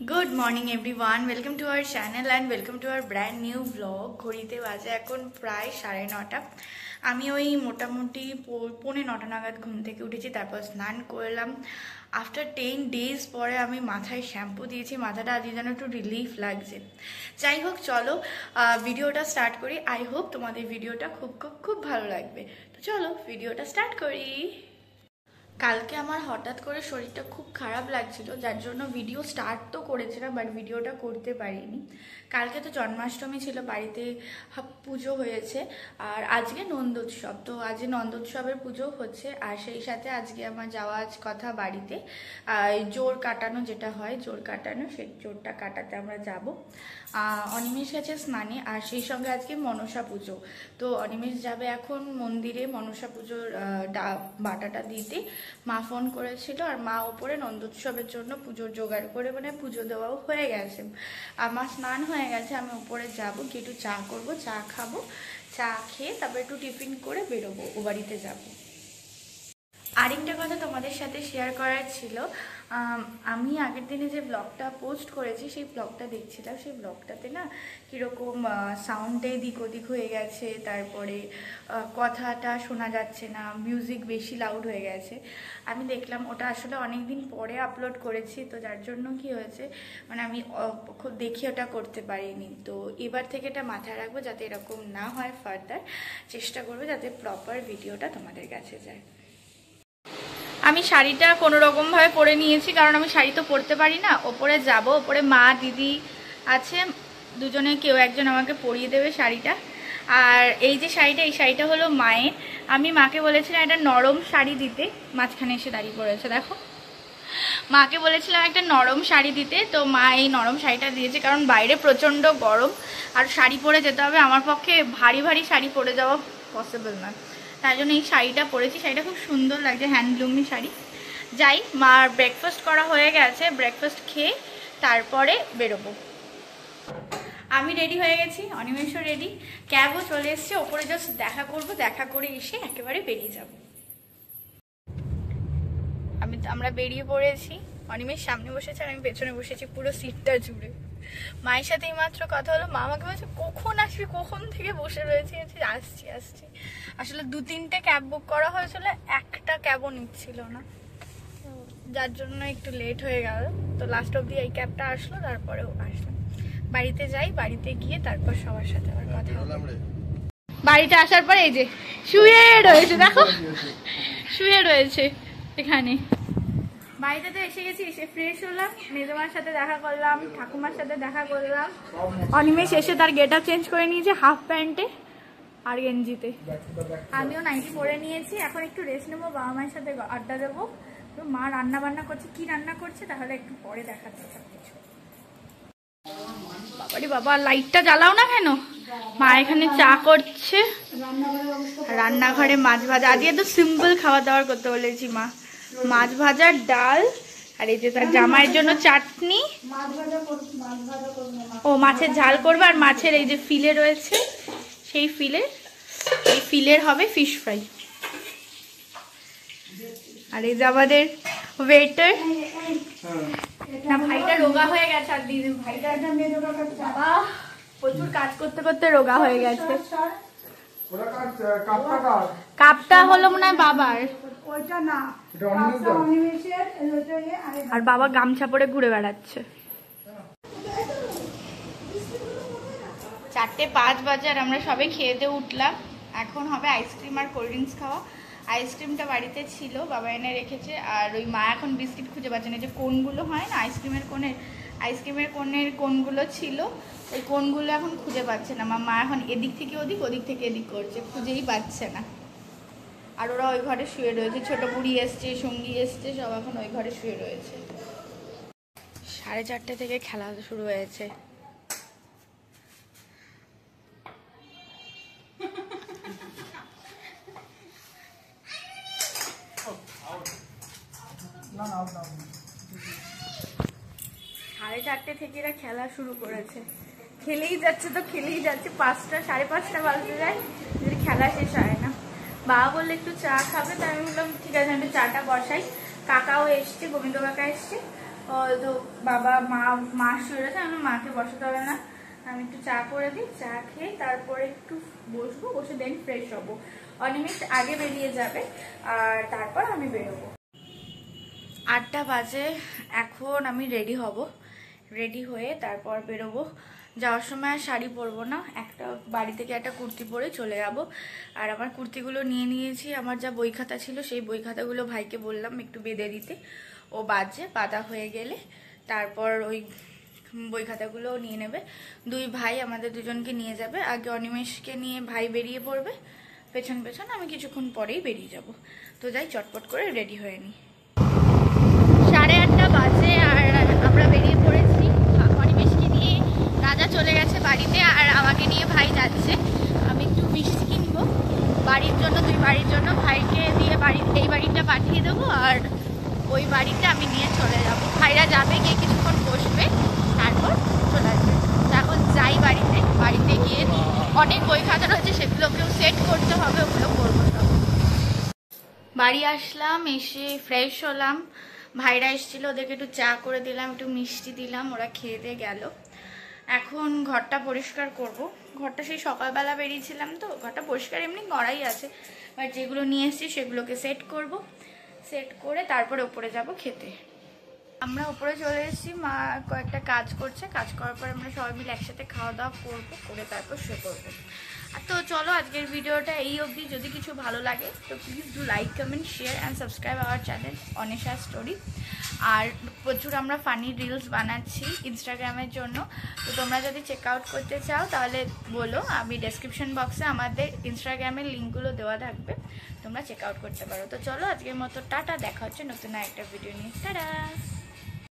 Good morning everyone, welcome to our channel and welcome to our brand new vlog. ঘড়িতে বাজে এখন প্রায় 9:30। আমি ওই মোটামুটি 9:45 নাগাদ ঘুম থেকে উঠেছি, তারপর স্নান করলাম। আফটার 10 days পরে আমি মাথায় শ্যাম্পু দিয়েছি, মাথাটা আজ যেন একটু রিলিফ লাগছে। যাই হোক, চলো ভিডিওটা স্টার্ট করি। আই হোপ তোমাদের ভিডিওটা খুব ভালো লাগবে। তো চলো ভিডিওটা স্টার্ট করি। কালকে আমার হঠাৎ করে শরীরটা খুব খারাপ লাগছিল, যার জন্য ভিডিও স্টার্ট তো করেছিলাম বাট ভিডিওটা করতে পারিনি। কালকে তো জন্মাষ্টমী ছিল, বাড়িতে পুজো হয়েছে আর আজকে নন্দোৎসব। তো আজকে নন্দোৎসবের পুজো হচ্ছে আর সেই সাথে আজকে আমার যাওয়া কথা বাড়িতে জোর কাটানো, যেটা হয় জোর কাটানো, সেই জোরটা কাটাতে আমরা যাব। অনিমেষ গেছে স্নানে আর সেই সঙ্গে আজকে মনসা পুজো। তো অনিমেষ যাবে এখন মন্দিরে মনসা পুজোর বাটাটা দিতে। মা ফোন করেছিল আর মা ওপরে নন্দোৎসবের জন্য পুজোর জোগাড় করে, মানে পুজো দেওয়াও হয়ে গেছে। আমার স্নান হয়ে গেছে, আমি ওপরে যাব, গিয়ে একটু চা করবো, চা খাবো, চা খেয়ে তারপর একটু টিফিন করে বেরোবো, ও বাড়িতে যাবো। আরেকটা কথা তোমাদের সাথে শেয়ার করার ছিল, আমি আগের দিনে যে ব্লগটা পোস্ট করেছি সেই ব্লগটা দেখছিলাম। সেই ব্লগটাতে না কীরকম সাউন্ডে এদিক ওদিক হয়ে গেছে, তারপরে কথাটা শোনা যাচ্ছে না, মিউজিক বেশি লাউড হয়ে গেছে। আমি দেখলাম ওটা আসলে অনেক দিন পরে আপলোড করেছি, তো যার জন্য কি হয়েছে, মানে আমি খুব দেখি ওটা করতে পারিনি। তো এবার থেকে এটা মাথায় রাখবো যাতে এরকম না হয়, ফার্দার চেষ্টা করবো যাতে প্রপার ভিডিওটা তোমাদের কাছে যায়। আমি শাড়িটা কোনো রকমভাবে পরে নিয়েছি, কারণ আমি শাড়ি তো পরতে পারি না। ওপরে যাব, ওপরে মা দিদি আছে, দুজনে কেউ একজন আমাকে পরিয়ে দেবে শাড়িটা। আর এই যে শাড়িটা, এই শাড়িটা হলো মায়ের। আমি মাকে বলেছিলাম একটা নরম শাড়ি দিতে, মাঝখানে এসে দাঁড়িয়ে পড়েছে দেখো। মাকে বলেছিলাম একটা নরম শাড়ি দিতে, তো মা এই নরম শাড়িটা দিয়েছে, কারণ বাইরে প্রচণ্ড গরম আর শাড়ি পরে যেতে হবে। আমার পক্ষে ভারী ভারী শাড়ি পরে যাওয়া পসিবল না, তাই জন্য এই শাড়িটা পরেছি। শাড়িটা খুব সুন্দর লাগছে, হ্যান্ডলুমি শাড়ি। যাই, মার ব্রেকফাস্ট করা হয়ে গেছে, ব্রেকফাস্ট খেয়ে তারপরে বেরোবো। আমি রেডি হয়ে গেছি, অনিমেষও রেডি, ক্যাবও চলে এসছে। ওপরে জাস্ট দেখা করবো, দেখা করে এসে একেবারে বেরিয়ে যাব। আমরা বেরিয়ে পড়েছি। অনিমেষ সামনে বসেছে আর আমি পেছনে বসেছি, পুরো সিটটা জুড়ে। মায়ের সাথে এইমাত্র কথা হলো, মা আমাকে বলছে কখন আসবি, কখন থেকে বসে রয়েছি। আসছি আসছি। আসলে 2-3টে ক্যাব বুক করা হয়েছিল, একটা ক্যাবও নিচ্ছিল না, যার জন্য একটু লেট হয়ে গেল। তো লাস্ট অব্দি এই ক্যাবটা আসলো, তারপরেও আসলাম। বাড়িতে যাই, বাড়িতে গিয়ে তারপর সবার সাথে আবার কথা হবে। বাড়িতে আসার পরে এই যে শুয়ে রয়েছে, দেখো শুয়ে রয়েছে এখানে। বাড়িতে তো এসে গেছি, এসে ফ্রেশ হলাম, মেজমার সাথে দেখা করলাম, ঠাকুমার সাথে দেখা করলাম। অনিমেষ এসে তার গেট আপ চেঞ্জ করে নিয়েছে, হাফ প্যান্টে আর গেঞ্জিতে। আমিও নাইটি পরে নিয়েছি, এখন একটু রেস্ট নেবো, বাবা মায়ের সাথে আড্ডা দেবো। তো মা রান্না বান্না করছে, কি রান্না করছে তাহলে একটু পরে দেখাচ্ছি সব কিছু। বাবারে বাবা, লাইটটা জ্বালাও না কেন? মা এখানে চা করছে, রান্নাঘরে মাছ ভাজা। আজকে তো সিম্পল খাওয়া দাওয়া করতে বলেছি মা, মাছ ভাজা, ডাল, আর এই যে তার জামাইয়ের জন্য চাটনি। ও মাছের ঝাল করবে, আর মাছের এই যে ফিলে রয়েছে, সেই ফিলের হবে ফিশ ফ্রাই। আর এই যে আমাদের ওয়েটার, না ভাইটা রোগা হয়ে গেছে, আর দিদি ভাইটা বাবা প্রচুর কাজ করতে করতে রোগা হয়ে গেছে। কাপটা হলো মনে হয় বাবার, আর বাবা গামছা পরে ঘুরে বেড়াচ্ছে। 4:05 বাজে আর আমরা সবাই খেয়ে দিয়ে উঠলাম। এখন হবে আইসক্রিম আর কোল্ড ড্রিঙ্কস খাওয়া। আইসক্রিমটা বাড়িতে ছিল, বাবা এনে রেখেছে, আর ওই মা এখন বিস্কিট খুঁজে পাচ্ছে না, যে কোনগুলো হয় না আইসক্রিমের কোনের কোনগুলো ছিল, ওই কোনগুলো এখন খুঁজে পাচ্ছে না। মা এখন এদিক থেকে ওদিক, ওদিক থেকে এদিক করছে, খুঁজেই পাচ্ছে না। আর ওরা ওই ঘরে শুয়ে রয়েছে, ছোট বুড়ি এসছে, সঙ্গী এসছে, সব এখন ওই ঘরে শুয়ে রয়েছে। 4:30 থেকে খেলা শুরু হয়েছে। সাড়ে 4টে থেকে এরা খেলা শুরু করেছে, খেলেই যাচ্ছে, তো খেলেই যাচ্ছে। 5টা 5:30 বাজতে যায়, খেলা শেষ হয় না। বাবা বললে একটু চা খাবে, তাই আমি বললাম ঠিক আছে, আমি চাটা বসাই। কাকাও এসছে, গোবিন্দ কাকা এসছে, তো বাবা মা শুয়েছে, আমি মাকে বসাতে হবে না, আমি একটু চা করে দিই, চা খেয়ে তারপরে একটু বসবো, বসে দেন ফ্রেশ হবো। অনিমেষ আগে বেরিয়ে যাবে আর তারপর আমি বেরোবো। 8টা বাজে, এখন আমি রেডি হব, রেডি হয়ে তারপর বেরোবো। যাওয়ার সময় আর শাড়ি পরবো না, একটা বাড়ি থেকে একটা কুর্তি পরে চলে যাব। আর আমার কুর্তিগুলো নিয়ে নিয়েছি, আমার যা বই খাতা ছিল সেই বই খাতাগুলো ভাইকে বললাম একটু বেঁধে দিতে, ও বাঁধা হয়ে গেলে তারপর ওই বই খাতাগুলোও নিয়ে নেবে। দুই ভাই আমাদের দুজনকে নিয়ে যাবে, আগে অনিমেষকে নিয়ে ভাই বেরিয়ে পড়বে পেছন পেছন, আমি কিছুক্ষণ পরেই বেরিয়ে যাব। তো যাই চটপট করে রেডি হয়ে নিই। 8:30 বাজে আর আমরা বেরিয়ে পড়েছি। অনিমেষকে নিয়ে রাজা চলে গেছে বাড়িতে আর আমাকে নিয়ে ভাই যাচ্ছে। আমি একটু মিষ্টি কিনবো বাড়ির জন্য, দুই বাড়ির জন্য, ভাইকে দিয়ে এই বাড়িটা পাঠিয়ে দেবো আর ওই বাড়িতে আমি নিয়ে চলে যাব। ভাইরা যাবে, গিয়ে কিছুক্ষণ বসবে, তারপর চলে আসবে। এখন যাই বাড়িতে গিয়ে অনেক বই খাতা রয়েছে, সেগুলোকেও সেট করতে হবে, ওগুলো করবো সব। বাড়ি আসলাম, এসে ফ্রেশ হলাম, ভাইরা এসেছিলো, ওদেরকে একটু চা করে দিলাম, একটু মিষ্টি দিলাম, ওরা খেয়ে দিয়ে গেল। এখন ঘরটা পরিষ্কার করব। ঘরটা সেই সকালবেলা বেরিয়েছিলাম তো, ঘরটা পরিষ্কার এমনি করাই আছে, বাট যেগুলো নিয়ে এসেছি সেগুলোকে সেট করব, সেট করে তারপরে ওপরে যাব খেতে। আমরা উপরে চলে এসেছি, মা কয়েকটা কাজ করছে, কাজ করার পর আমরা সবাই মিলে একসাথে খাওয়া দাওয়া করবো, করে তারপর শুয়ে পড়বো। আর তো চলো আজকের ভিডিওটা এই অবধি। যদি কিছু ভালো লাগে তো please do like, comment, share and subscribe our channel Anisha story. আর প্রচুর আমরা ফানি রিলস বানাচ্ছি ইনস্টাগ্রামের জন্য, তো তোমরা যদি চেক আউট করতে চাও তাহলে বলো, আমি ডেসক্রিপশন বক্সে আমাদের ইনস্টাগ্রামের লিঙ্কগুলো দেওয়া থাকবে, তোমরা চেক আউট করতে পারো। তো চলো আজকের মতো টাটা, দেখা হচ্ছে নতুন একটা ভিডিও নিয়ে। টাটা।